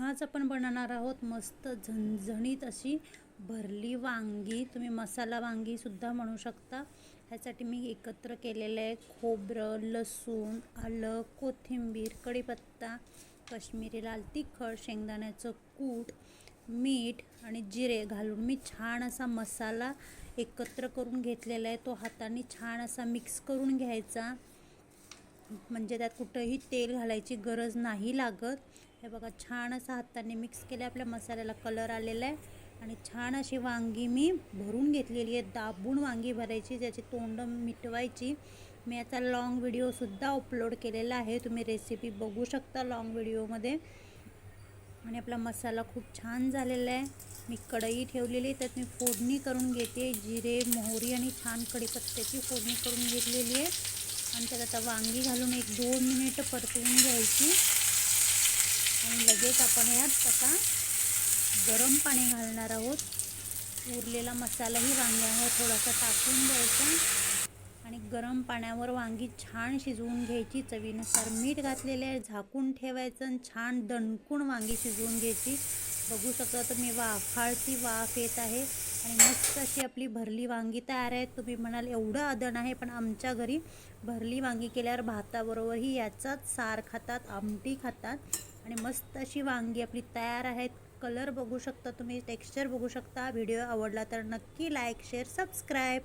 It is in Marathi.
आज आपण बनवणार आहोत मस्त झणझणीत अशी भरली वांगी. तुम्ही मसाला वांगी सुद्धा म्हणू शकता. ह्यासाठी मी एकत्र केलेलं आहे खोबरं, लसूण, आलं, कोथिंबीर, कढीपत्ता, काश्मीरी लाल तिखट, शेंगदाण्याचं कूट, मीठ आणि जिरे घालून मी छान असा मसाला एकत्र करून घेतलेला आहे. तो हाताने छान असा मिक्स करून घ्यायचा, म्हणजे त्यात कुठंही तेल घालायची गरज नाही लागत. हे बघा, छान असा हाताने मिक्स केलं. आपल्या मसाल्याला कलर आलेला आहे आणि छान अशी वांगी मी भरून घेतलेली आहे. दाबून वांगी भरायची, त्याची तोंड मिटवायची. मी याचा लॉंग व्हिडिओसुद्धा अपलोड केलेला आहे, तुम्ही रेसिपी बघू शकता लॉंग व्हिडिओमध्ये. आणि आपला मसाला खूप छान झालेला आहे. मी कढई ठेवलेली, त्यात मी फोडणी करून घेते. जिरे, मोहरी आणि छान कढीपत्त्याची फोडणी करून घेतलेली आहे. आणि त्यात आता वांगी घालून 1-2 मिनिट परतवून घ्यायची. आणि लगेच आपण यात आता गरम पाणी घालणार आहोत. उरलेला मसालाही वांग्यावर थोडासा टाकून द्यायचा आणि गरम पाण्यावर वांगी छान शिजवून घ्यायची. चवीनुसार मीठ घातलेले आहे. झाकून ठेवायचं आणि छान दणकून वांगी शिजवून घ्यायची. बघू शकता तुम्ही, वाफाळती वाफ येत आहे आणि मस्त अशी आपली भरली वांगी तयार आहे. तुम्ही म्हणाल एवढं अदन आहे, पण आमच्या घरी भरली वांगी केल्यावर भाताबरोबरही याचाच सार खातात, आमटी खातात. आणि मस्त अशी वांगी आपली तयार आहेत. कलर बघू शकता तुम्ही, टेक्स्चर बघू शकता. व्हिडिओ आवडला तर नक्की लाईक, शेअर, सबस्क्राईब.